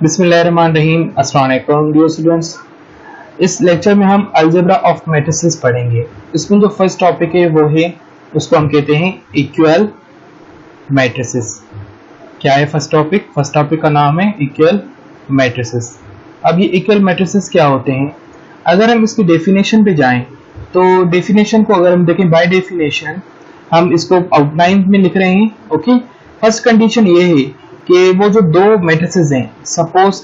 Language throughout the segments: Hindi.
बिस्मिल्लाहिर्रहमानिर्रहीम। अस्सलाम वालेकुम डियर स्टूडेंट्स। इस लेक्चर में हम अलजेब्रा ऑफ मैट्रिसेस पढ़ेंगे। इसमें जो फर्स्ट टॉपिक है वो है, उसको हम कहते हैं इक्वल मैट्रिसेस। क्या है फर्स्ट टॉपिक? फर्स्ट टॉपिक का नाम है इक्वल मैट्रिसेस। अब ये इक्वल मैट्रिसेस क्या होते हैं? अगर हम इसकी डेफिनेशन पे जाएं तो डेफिनेशन को अगर हम देखें, बाय डेफिनेशन हम इसको आउटलाइन में लिख रहे हैं। ओके, फर्स्ट कंडीशन ये है कि वो जो दो मैट्रिसेस हैं, suppose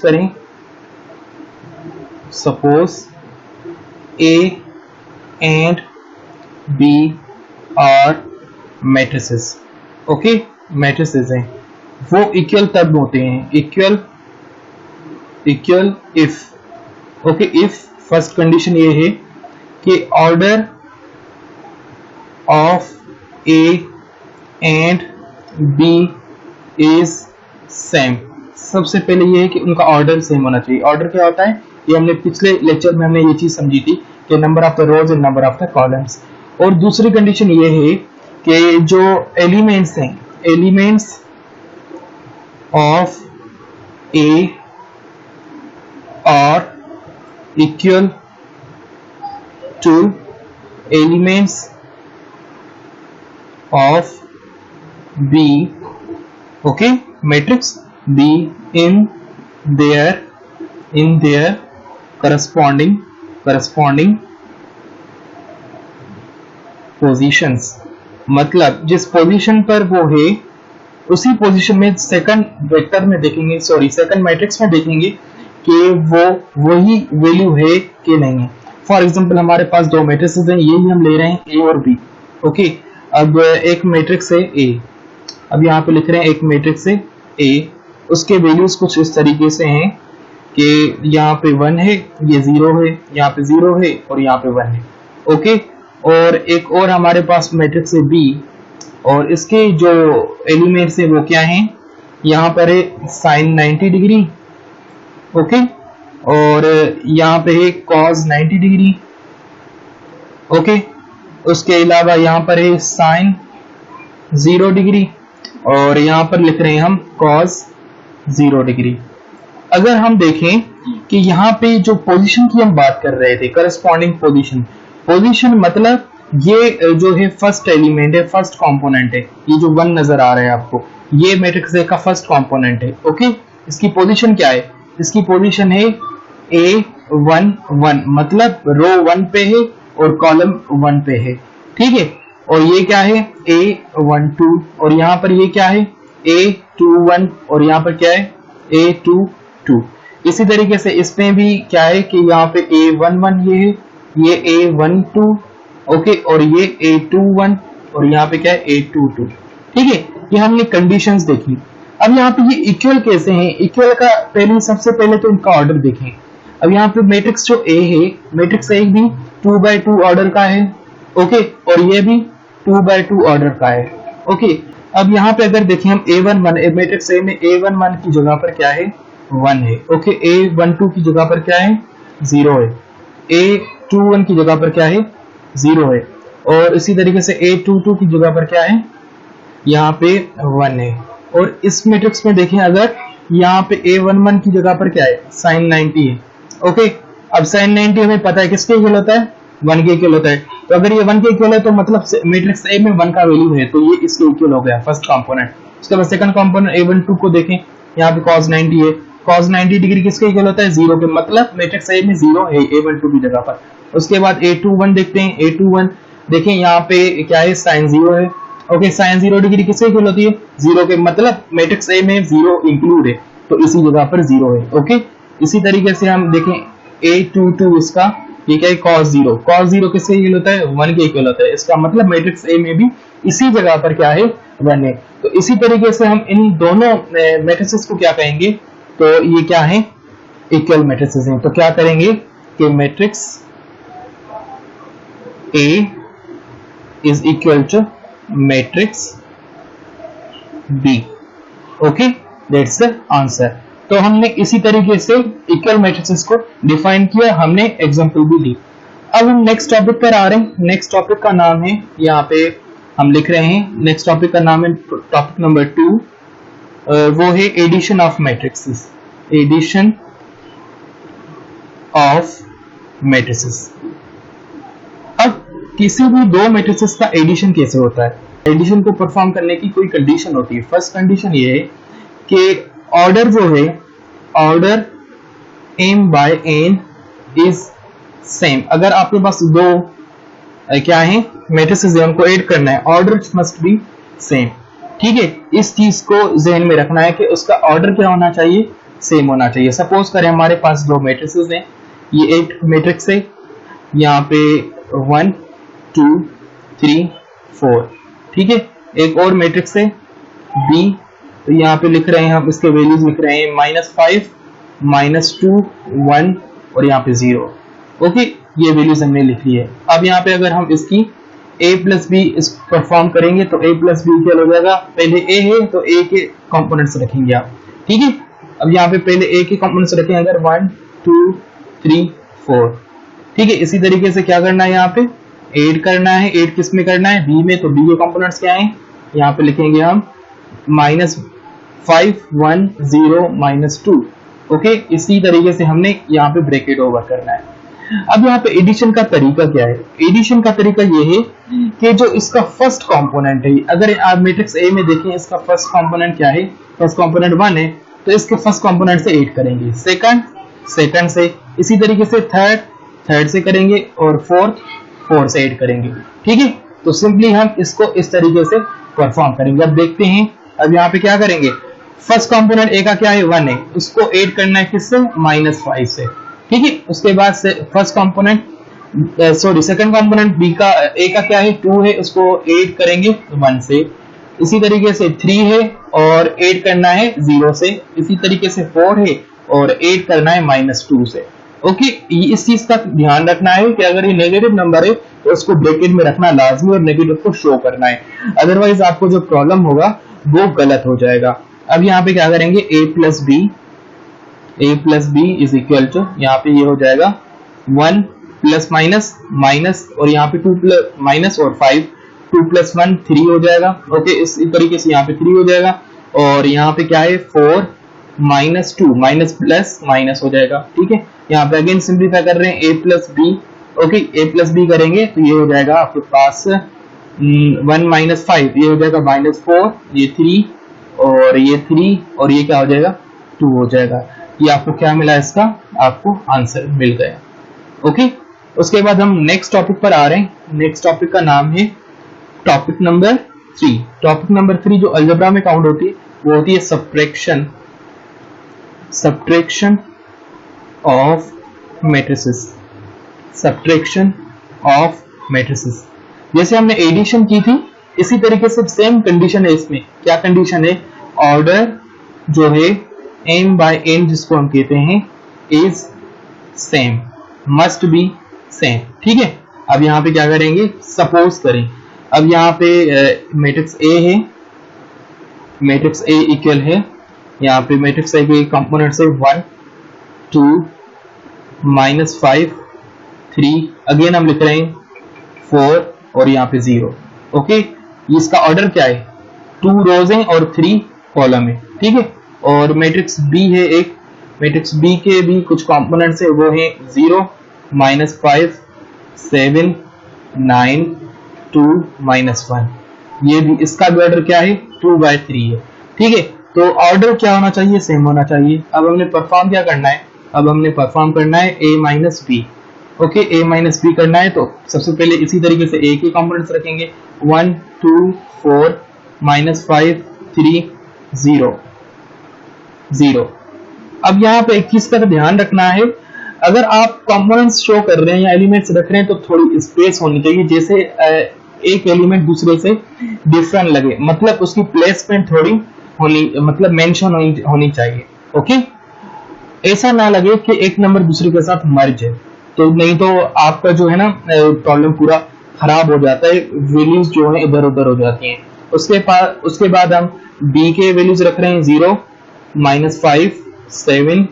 A and B are matrices. Okay, matrices हैं, वो इक्वल तब होते हैं, equal if. Okay, if first condition ये है कि order of A and B is same. सबसे पहले ये है कि उनका ऑर्डर सेम होना चाहिए। ऑर्डर क्या होता है, ये हमने पिछले लेक्चर में हमने ये चीज समझी थी कि number of the rows and number of the columns. और दूसरी कंडीशन ये है कि जो एलिमेंट्स हैं, elements of A are equal to elements of B. Okay, matrix B in their corresponding positions। मतलब जिस पोजीशन पर वो है उसी पोजीशन में सेकंड वेक्टर में देखेंगे, सेकंड मैट्रिक्स में देखेंगे कि वो वही वैल्यू है कि नहीं है। फॉर एग्जांपल हमारे पास दो मैट्रिसेस हैं, ये भी हम ले रहे हैं ए और बी। ओके, अब एक मैट्रिक्स है ए, अब यहाँ पे लिख रहे हैं एक मैट्रिक्स है ए, उसके वैल्यूज कुछ इस तरीके से हैं कि यहाँ पे 1 है, ये 0 है, यहाँ पे 0 है और यहाँ पे 1 है। ओके, और एक और हमारे पास मैट्रिक्स है बी, और इसके जो एलिमेंट्स है वो क्या हैं, यहाँ पर है साइन 90 डिग्री। ओके, और यहाँ पे है कॉस 90 डिग्री। ओके, उसके अलावा यहाँ पर है साइन 0 डिग्री, और यहाँ पर लिख रहे हैं हम कॉस 0 डिग्री। अगर हम देखें कि यहाँ पे जो पोजीशन की हम बात कर रहे थे, करस्पॉन्डिंग पोजीशन मतलब ये जो है फर्स्ट एलिमेंट है, फर्स्ट कंपोनेंट है, ये जो 1 नजर आ रहा है आपको, ये मैट्रिक्स ए का फर्स्ट कंपोनेंट है। ओके, इसकी पोजीशन क्या है? इसकी पोजीशन है A1 1, मतलब रो 1 पे है और कॉलम 1 पे है। ठीक है, और ये क्या है A12, और यहाँ पर ये क्या है A21, और यहाँ पर क्या है A22। इसी तरीके से इसमें भी क्या है कि यहाँ पे A11 ये है, ये A12। ओके, और ये A21, और यहाँ पे क्या है A22। ठीक है, ये हमने कंडीशंस देखी। अब यहाँ पे ये इक्वल कैसे हैं? इक्वल का सबसे पहले तो इनका ऑर्डर देखें। अब यहाँ पे मैट्रिक्स जो ए है, मैट्रिक्स ए भी 2x2 ऑर्डर का है। ओके, और ये भी 2x2 ऑर्डर का है। ओके, अब यहाँ पे अगर देखें हम A11, मैट्रिक्स ए में A11 की जगह पर क्या है 1 है। ओके, A12 की जगह पर क्या है 0 है, A21 की जगह पर क्या है 0 है, और इसी तरीके से A22 की जगह पर क्या है यहाँ पे 1 है। और इस मैट्रिक्स में देखें अगर यहाँ पे A11 की जगह पर क्या है साइन 90 है। ओके, अब साइन 90 हमें पता है किसके इक्वल होता है, 1 के इक्वल होता है। तो अगर ये 1 के इक्वल है तो मतलब मैट्रिक्स ए में 1 का वैल्यू है, तो ये इसके इक्वल हो गया फर्स्ट कंपोनेंट। उसके बाद सेकंड कंपोनेंट A12 को देखें, यहाँ पे cos 90 है, cos 90 डिग्री किसके इक्वल होता है 0 के, मतलब मैट्रिक्स ए में 0 है A12 की जगह पर। उसके बाद A21 देखते हैं, A21 देखें यहाँ पे क्या है साइन 0 है। ओके, साइन 0 डिग्री किसके इक्वल होती है 0 के, मतलब मैट्रिक्स ए में 0 इंक्लूड है, तो इसी जगह पर 0 है। ओके, इसी तरीके से हम देखें A22 इसका, ये क्या है cos 0 किसके इक्वल होता है 1 के इक्वल होता है, इसका मतलब मैट्रिक्स ए में भी इसी जगह पर क्या है 1 है। तो इसी तरीके से हम इन दोनों मैट्रिसेस को क्या कहेंगे, तो ये क्या है इक्वल मैट्रिसेस हैं। तो क्या करेंगे कि matrix A is equal to matrix B. Okay, that's the answer. तो हमने इसी तरीके से इक्वल मैट्रिसेस को डिफाइन किया, हमने एग्जांपल भी दी। अब हम नेक्स्ट टॉपिक पर आ रहे हैं। नेक्स्ट टॉपिक का नाम है, यहाँ पे हम लिख रहे हैं, नेक्स्ट टॉपिक का नाम है टॉपिक नंबर 2, वो है addition of matrices. Addition of matrices. अब किसी भी दो मैट्रिसेस का एडिशन कैसे होता है? एडिशन को परफॉर्म करने की कोई कंडीशन होती है। फर्स्ट कंडीशन ये है कि ऑर्डर जो है, order m by n is same. अगर आपके पास दो क्या है मैट्रिसेस है, उनको ऐड करना है, ऑर्डर मस्ट बी सेम। ठीक है, इस चीज को जहन में रखना है कि उसका ऑर्डर क्या होना चाहिए, सेम होना चाहिए। सपोज करें हमारे पास दो मैट्रिसेस हैं, ये एक मैट्रिक्स है, यहाँ पे 1 2 3 4। ठीक है, एक और मैट्रिक्स है B, तो यहाँ पे लिख रहे हैं हम, इसके वैल्यूज लिख रहे हैं -5 -2 1 और यहाँ पे 0। ओके, ये वैल्यूज हमने लिख ली है। अब यहाँ पे अगर हम इसकी a प्लस बी इस परफॉर्म करेंगे तो a प्लस बी क्या हो जाएगा, पहले a है तो a के कंपोनेंट्स रखेंगे आप। ठीक है, अब यहाँ पे पहले a के कंपोनेंट्स रखेंगे, अगर 1 2 3 4। ठीक है, इसी तरीके से क्या करना है, यहाँ पे ऐड करना है। ऐड किस में करना है, b में, तो b के कंपोनेंट्स क्या है, यहाँ पे लिखेंगे हम -5 1 0 -2। ओके, इसी तरीके से हमने यहाँ पे ब्रैकेट ओवर करना है। अब यहाँ पे एडिशन का तरीका क्या है? एडिशन का तरीका ये है कि जो इसका फर्स्ट कंपोनेंट है, अगर आप मैट्रिक्स ए में देखें, इसका फर्स्ट कंपोनेंट क्या है, फर्स्ट कंपोनेंट 1 है, तो इसके फर्स्ट कंपोनेंट से ऐड करेंगे, सेकंड से, इसी तरीके से थर्ड से करेंगे और फोर्थ से ऐड करेंगे। ठीक है, तो सिंपली हम इसको इस तरीके से परफॉर्म करेंगे। अब देखते हैं, अब यहाँ पे क्या करेंगे, फर्स्ट कंपोनेंट ए का क्या है, 1 है, उसको ऐड करना है किससे, -5 से। ठीक है, उसके बाद से first component second component B का ए का क्या है, 2 है, उसको ऐड करेंगे 1 से। इसी तरीके से 3 है और ऐड करना है 0 से। इसी तरीके से 4 है और ऐड करना है -2 से। ओके, इस चीज का ध्यान रखना है कि अगर ये नेगेटिव नंबर है तो उसको ब्रैकेट में रखना लाजमी और नेगेटिव को शो करना है, अदरवाइज आपको जो प्रॉब्लम होगा वो गलत हो जाएगा। अब यहाँ पे क्या करेंगे, a plus B is equal to, यहाँ पे ये हो जाएगा 1 प्लस माइनस और यहाँ पे 2 प्लस माइनस और 5, 2 प्लस 1 3 हो जाएगा। ओके, इस तरीके से यहाँ पे 3 हो जाएगा और यहाँ पे क्या है 4 -2 माइनस प्लस माइनस हो जाएगा। ठीक है, यहाँ पे अगेन सिंप्लीफाई कर रहे हैं, a plus B. Okay, a plus B करेंगे तो ये हो जाएगा आपके पास 1 -5, ये हो जाएगा -4, ये 3 और ये 3 और ये क्या हो जाएगा 2 हो जाएगा। ये आपको क्या मिला, इसका आपको आंसर मिल गया। ओके, उसके बाद हम नेक्स्ट टॉपिक पर आ रहे हैं। नेक्स्ट टॉपिक का नाम है टॉपिक नंबर 3। टॉपिक नंबर 3 जो अलजेब्रा में काउंट होती है वो होती है subtraction of matrices. Subtraction of matrices, जैसे हमने एडिशन की थी इसी तरीके से सेम कंडीशन है इसमें। क्या कंडीशन है, ऑर्डर जो है m by n जिसको हम कहते हैं is same, must be same. ठीक है, अब यहाँ पे क्या करेंगे, सपोज करें, अब यहाँ पे मैट्रिक्स A है, मैट्रिक्स A इक्वल है, यहाँ पे मैट्रिक्स A के कंपोनेंट से 1 2 -5 3, अगेन हम लिख रहे हैं 4 और यहाँ पे 0। ओके, इसका ऑर्डर क्या है, 2 रोज हैं और 3 कॉलम है। ठीक है, और मैट्रिक्स B है एक, मैट्रिक्स B के भी कुछ कंपोनेंट्स है, वो है 0 -5 7 9 2 -1। ये भी, इसका भी ऑर्डर क्या है 2/3 है। ठीक है, तो ऑर्डर क्या होना चाहिए, सेम होना चाहिए। अब हमने परफॉर्म क्या करना है, अब हमने परफॉर्म करना है a minus B. Okay, a minus B करना है तो सबसे पहले इसी तरीके से a के कंपोनेंट्स रखेंगे, 1 2 4 -5 3 0। अब यहाँ पे एक चीज का ध्यान रखना है, अगर आप कंपोनेंट्स शो कर रहे हैं या एलिमेंट्स रख रहे हैं तो थोड़ी स्पेस होनी चाहिए, जैसे एक एलिमेंट दूसरे से डिफरेंट लगे, मतलब उसकी प्लेसमेंट थोड़ी होनी, मतलब मेंशन होनी चाहिए। ओके, ऐसा ना लगे कि एक नंबर दूसरे के साथ मर्ज है, तो नहीं तो आपका जो है ना प्रॉब्लम पूरा खराब हो जाता है, वैल्यूज जो है इधर उधर हो जाती हैं। उसके बाद हम b के वैल्यूज रख रहे हैं 0 -5 7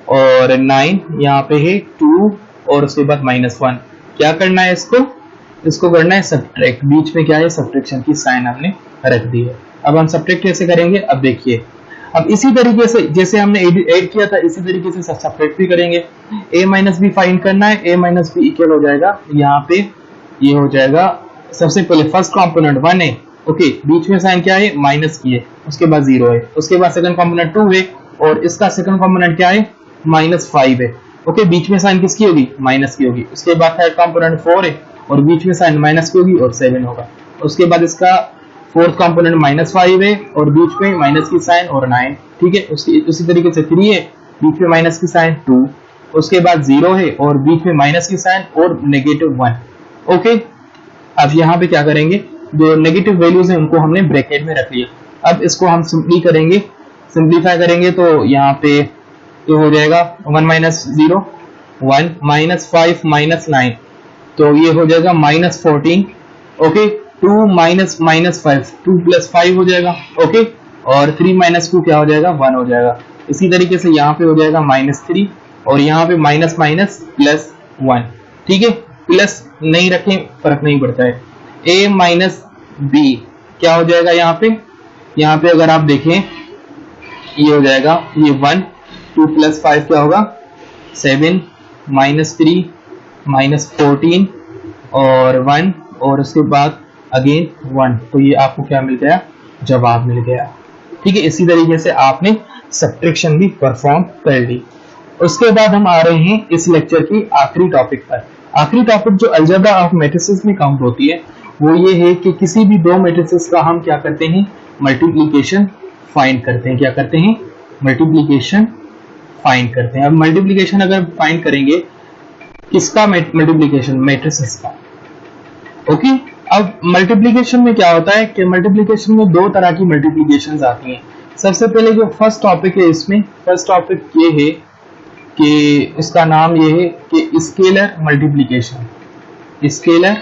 और 9, यहाँ पे है 2 और उसके बाद -1। क्या करना है, इसको करना है सब्ट्रैक्ट, बीच में क्या है सब्ट्रैक्शन की साइन हमने रख दी है। अब हम सब्ट्रैक्ट कैसे करेंगे, अब देखिए, अब इसी तरीके से जैसे हमने ऐड किया था इसी तरीके से सब्ट्रैक्ट भी करेंगे। a माइनस बी फाइंड करना है, a माइनस बी इक्वल हो जाएगा यहाँ पे ये हो जाएगा सबसे पहले फर्स्ट कंपोनेंट 1 है, ओके, बीच में साइन क्या है माइनस की है, उसके बाद 0 है, उसके बाद सेकंड कंपोनेंट 2 है और इसका सेकंड कंपोनेंट क्या है -5 है, ओके, बीच में साइन किसकी होगी माइनस की होगी। उसके बाद थर्ड कंपोनेंट 4 है और बीच में साइन माइनस की होगी और 7 होगा। उसके बाद इसका फोर्थ कंपोनेंट -5 है और बीच में माइनस की साइन और 9, ठीक है। उसी तरीके से 3 है, बीच में माइनस की साइन 2, उसके बाद 0 है और बीच में माइनस की साइन और -1, ओके। अब यहाँ पे क्या करेंगे, जो नेगेटिव वैल्यूज हैं उनको हमने ब्रैकेट में रख लिया। अब इसको हम सिंप्लीफाई करेंगे तो यहाँ पे ये हो जाएगा 1 माइनस 0 1 -5 -9, तो ये हो जाएगा -14, ओके। 2 माइनस -5 2 + 5 हो जाएगा, ओके, और 3 माइनस 2 क्या हो जाएगा 1 हो जाएगा। इसी तरीके से यहाँ पे हो जाएगा -3 और यहाँ पे माइनस +1, ठीक है, प्लस नहीं रखें फर्क नहीं पड़ता है। a माइनस बी क्या हो जाएगा यहाँ पे अगर आप देखें ये हो जाएगा ये 1 2 + 5 क्या होगा 7 -3 -14 और 1 और उसके बाद अगेन 1, तो ये आपको क्या मिल गया जवाब मिल गया, ठीक है। इसी तरीके से आपने सब्ट्रैक्शन भी परफॉर्म कर ली। उसके बाद हम आ रहे हैं इस लेक्चर की आखिरी टॉपिक पर। आखिरी टॉपिक जो अलजेब्रा ऑफ मैट्रिसेस में काउंट होती है वो ये है कि किसी भी दो मैट्रिसेस का हम क्या करते हैं मल्टीप्लिकेशन फाइंड करते हैं। क्या करते हैं मल्टीप्लिकेशन फाइंड करते हैं। अब मल्टीप्लिकेशन अगर फाइंड करेंगे किसका मल्टीप्लिकेशन मैट्रिसेस का, ओके। अब मल्टीप्लिकेशन में क्या होता है कि मल्टीप्लिकेशन में दो तरह की मल्टीप्लिकेशंस आती हैं। सबसे पहले जो फर्स्ट टॉपिक है इसमें फर्स्ट टॉपिक ये है कि इसका नाम ये है कि स्केलर मल्टीप्लिकेशन। Scalar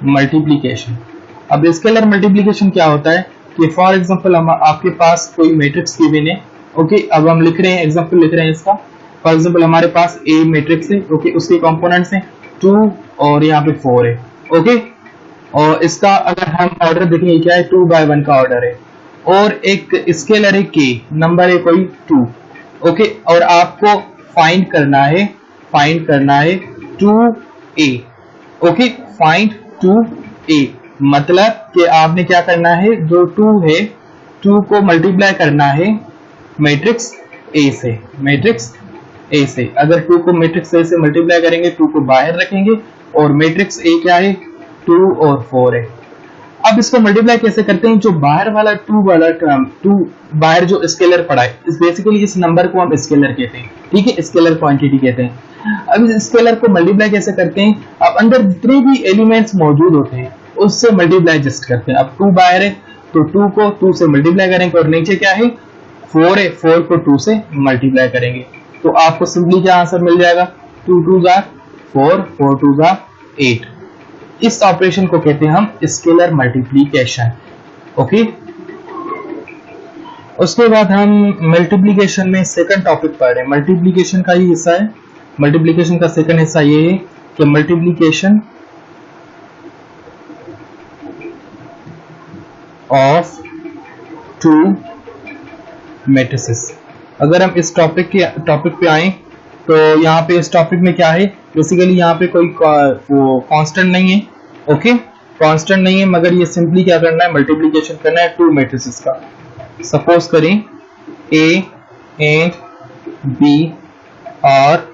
multiplication. अब स्केलर मल्टीप्लिकेशन क्या होता है कि फॉर एग्जांपल हम आपके पास कोई मैट्रिक्स गिवन है, ओके। अब हम लिख रहे हैं एग्जांपल लिख रहे हैं इसका। फॉर एग्जांपल हमारे पास ए मैट्रिक्स है, ओके, उसके कंपोनेंट्स हैं 2 और यहाँ पे 4 है, ओके। और इसका अगर हम ऑर्डर देखेंगे क्या है 2 by 1 का ऑर्डर है और एक स्केलर है k, नंबर है कोई 2, ओके। और आपको फाइंड करना है 2a, ओके, फाइंड 2a मतलब कि आपने क्या करना है जो 2 है 2 को मल्टीप्लाई करना है मैट्रिक्स a से, मैट्रिक्स a से। अगर 2 को मैट्रिक्स a से मल्टीप्लाई करेंगे 2 को बाहर रखेंगे और मैट्रिक्स a क्या है 2 और 4 है। अब इसको मल्टीप्लाई कैसे करते हैं, जो बाहर वाला 2 वाला टर्म 2 बाहर जो स्केलर पड़ा है इस बेसिकली इस नंबर को हम स्केलर कहते हैं, ठीक है, स्केलर क्वांटिटी कहते हैं। अब इस स्केलर को मल्टीप्लाई कैसे करते हैं, अब अंदर जितने भी एलिमेंट्स मौजूद होते हैं उससे मल्टीप्लाई जस्ट करते हैं। अब 2 बाहर है तो 2 को 2 से मल्टीप्लाई करेंगे और नीचे क्या है 4 है 4 को 2 से मल्टीप्लाई करेंगे तो आपको सिंपली क्या आंसर मिल जाएगा 2 2 4 4 2 8। इस ऑपरेशन को कहते हैं हम स्केलर मल्टीप्लिकेशन, ओके। उसके बाद हम मल्टीप्लिकेशन में सेकंड टॉपिक पढ़ रहे हैं। मल्टीप्लिकेशन का ही हिस्सा है, मल्टीप्लिकेशन का सेकंड हिस्सा ये है कि मल्टीप्लिकेशन ऑफ 2 मैट्रिसेस। अगर हम इस टॉपिक पे आए तो यहाँ पे इस टॉपिक में क्या है बेसिकली यहाँ पे कोई वो कांस्टेंट नहीं है, ओके, कांस्टेंट नहीं है, मगर ये सिंपली क्या करना है मल्टीप्लिकेशन करना है 2 मैट्रिसेस का। सपोज करें A एंड B और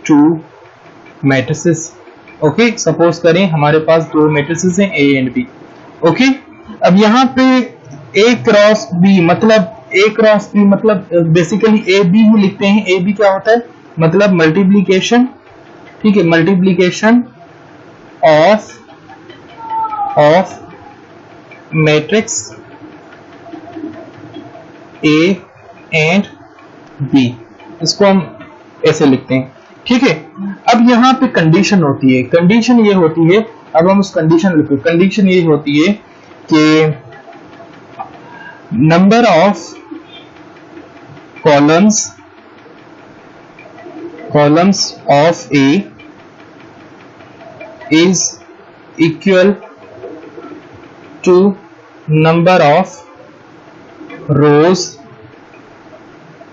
2 मैट्रिसेस, ओके। सपोज करें हमारे पास 2 मैट्रिसेस हैं A एंड B, ओके। अब यहाँ पे A क्रॉस B मतलब बेसिकली A B ही लिखते हैं। A B क्या होता है मतलब मल्टीप्लिकेशन, ठीक है, multiplication of matrix A and B, इसको हम ऐसे लिखते हैं, ठीक है। अब यहाँ पे कंडीशन होती है, कंडीशन ये होती है, अब हम उस कंडीशन लिखो। कंडीशन ये होती है कि number of columns of A is equal to number of rows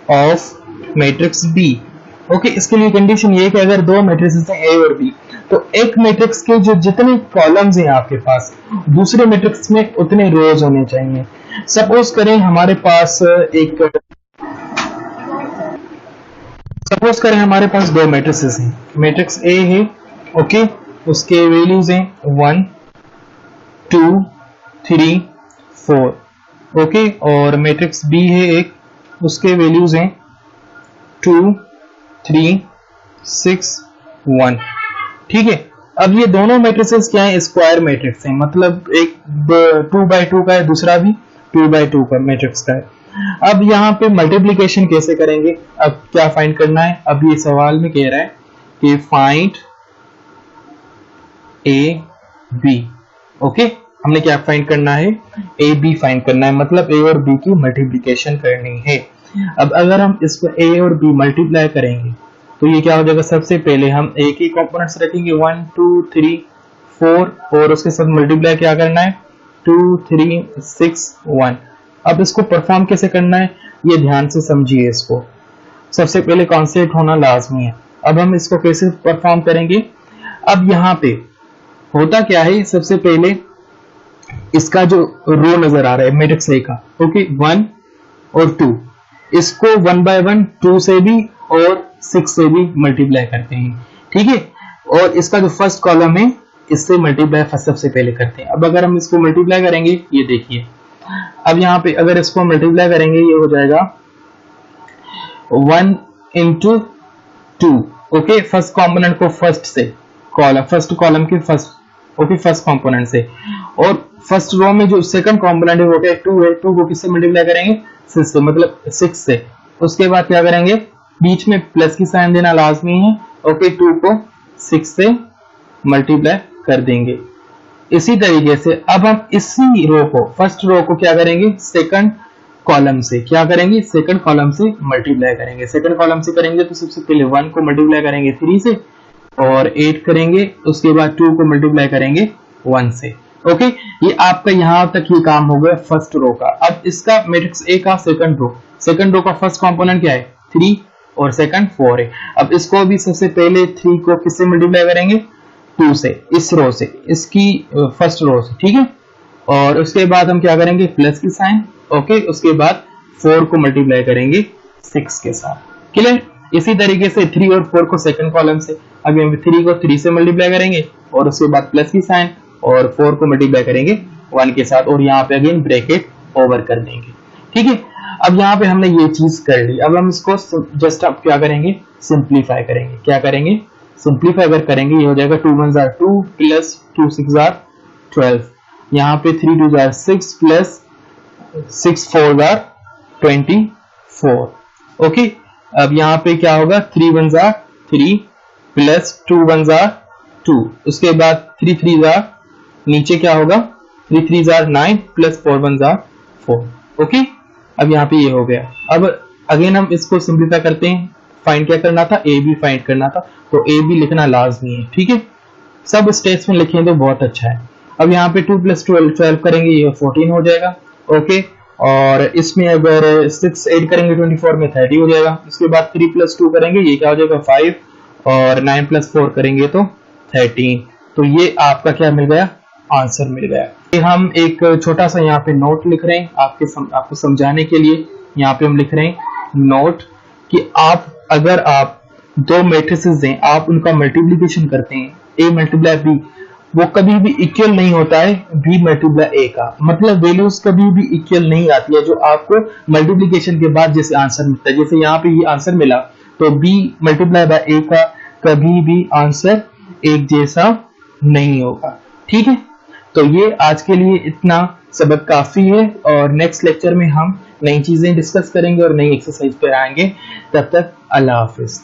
of matrix B. Okay, इसके लिए कंडीशन ये है कि अगर दो मैट्रिसेस हैं ए और बी, तो एक मैट्रिक्स के जो जितने कॉलम्स हैं आपके पास, दूसरे मैट्रिक्स में उतने रोज होने चाहिए। सपोज करें हमारे पास हमारे पास दो मैट्रिसेस हैं। मैट्रिक्स ए है, ओके, उसके वैल्यूज हैं 1 2 3 4, ओके, और मैट्रिक्स बी है एक, उसके वैल्यूज हैं 2 3 6 1। ठीक है, अब ये दोनों मैट्रिसेस क्या है? स्क्वायर मैट्रिक्स हैं, मतलब एक 2 by 2 का है, दूसरा भी 2 by 2 का मैट्रिक्स का है। अब यहाँ पे मल्टीप्लिकेशन कैसे करेंगे? अब क्या फाइंड करना है? अब ये सवाल में कह रहा है कि फाइंड ए बी। ओके, हमने क्या फाइंड करना है? ए बी फाइंड करना है, मतलब ए और बी की मल्टीप्लिकेशन करनी है। अब अगर हम इसको ए और बी मल्टीप्लाई करेंगे तो ये क्या हो जाएगा? सबसे पहले हम ए के कंपोनेंट्स रखेंगे 1 2 3 4, और उसके साथ मल्टीप्लाई क्या करना है? 2 3 6 1। अब इसको परफॉर्म कैसे करना है, ये ध्यान से समझिए। इसको सबसे पहले कॉन्सेप्ट होना लाजमी है। अब हम इसको कैसे परफॉर्म करेंगे? अब यहाँ पे होता क्या है, सबसे पहले इसका जो रो नजर आ रहा है मैट्रिक्स ए का, ओके, 1 और 2, इसको 1 by 1 2 से भी और 6 से भी मल्टीप्लाई करते हैं। ठीक है, और इसका जो फर्स्ट कॉलम है इससे मल्टीप्लाई सबसे पहले करते हैं। अब अगर हम इसको मल्टीप्लाई करेंगे, ये देखिए, अब यहाँ पे अगर इसको मल्टीप्लाई करेंगे, ये हो जाएगा 1 into 2, ओके, फर्स्ट कंपोनेंट को फर्स्ट से, फर्स्ट कॉलम के फर्स्ट, ओके, फर्स्ट कंपोनेंट से, और फर्स्ट रो में जो सेकंड कंपोनेंट है वो क्या है? 2 है, 2 को किससे मल्टीप्लाई करेंगे? 6 से, मतलब 6 से। उसके बाद क्या करेंगे? बीच में प्लस की साइन देना लाजमी है, ओके, 2 को 6 से मल्टीप्लाई कर देंगे। इसी तरीके से अब हम इसी रो को, फर्स्ट रो को क्या करेंगे? सेकंड कॉलम से क्या करेंगे? सेकंड कॉलम से मल्टीप्लाई करेंगे। सेकंड कॉलम से करेंगे तो सबसे पहले 1 को मल्टीप्लाई करेंगे 3 से, और 8 करेंगे, उसके बाद 2 को मल्टीप्लाई करेंगे 1 से। ओके, ये आपका यहां तक ये काम हो गया फर्स्ट रो का। अब इसका मैट्रिक्स ए का सेकंड रो का फर्स्ट कंपोनेंट क्या है? 3 और सेकंड 4 है। अब इसको भी सबसे पहले 3 को किससे मल्टीप्लाई करेंगे? 2 से, इस रो से, इसकी फर्स्ट रो से। ठीक है, और उसके बाद हम क्या करेंगे? प्लस की साइन, ओके, उसके बाद 4 को मल्टीप्लाई करेंगे 6 के साथ। क्लियर? इसी तरीके से 3 और 4 को सेकंड कॉलम से, अभी हम 3 को 3 से मल्टीप्लाई करेंगे, और उसके बाद प्लस की साइन, और 4 को मल्टीप्लाई करेंगे 1 के साथ, और यहाँ पे अगेन ब्रैकेट ओवर कर देंगे। ठीक है, अब यहाँ पे हमने ये चीज कर ली। अब हम इसको जस्ट अब क्या करेंगे? सिंप्लीफाई करेंगे। क्या करेंगे? सिंप्लीफाई अगर करेंगे, ये हो जाएगा 2 1s are 2 plus 2 6s are 12, यहाँ पे 3 2s are 6 plus 6 4s are 24। Okay, अब यहाँ पे क्या होगा? 3 1s are 3 plus 2 1s are 2, उसके बाद 3 3s are, नीचे क्या होगा? 3 3s are 9 plus 4 1s are 4। Okay, अब यहाँ पे ये हो गया। अब अगेन हम इसको सिंप्लीफाई करते हैं। फाइंड क्या करना था? ए बी फाइंड करना था, तो ए बी लिखना लाजमी है। ठीक है, सब स्टेप्स में लिखें तो बहुत अच्छा है। अब यहाँ पे 2 प्लस 12 करेंगे, ये 14 हो जाएगा। ओके, और इसमें अगर 6 ऐड करेंगे 24 में 30 हो जाएगा। उसके बाद 3 प्लस 2 करेंगे, ये क्या हो जाएगा? 5, और 9 प्लस 4 करेंगे तो 13। तो ये आपका क्या मिल गया? आंसर मिल गया। हम एक छोटा सा यहाँ पे नोट लिख रहे हैं आपको समझाने के लिए। यहाँ पे हम लिख रहे हैं नोट कि अगर आप दो मैट्रिसेस दें, आप उनका मल्टीप्लिकेशन करते हैं, ए मल्टीप्लाई बी, वो कभी भी इक्वल नहीं होता है बी मल्टीप्लाई ए का। मतलब वैल्यूज कभी भी इक्वल नहीं आती है जो आपको मल्टीप्लिकेशन के बाद जैसे आंसर मिलता है। जैसे यहाँ पे ये आंसर मिला, तो बी मल्टीप्लाई बाय ए का कभी भी आंसर एक जैसा नहीं होगा। ठीक है, तो ये आज के लिए इतना सबक काफी है, और नेक्स्ट लेक्चर में हम नई चीजें डिस्कस करेंगे और नई एक्सरसाइज पे आएंगे। तब तक अल्लाह हाफिज।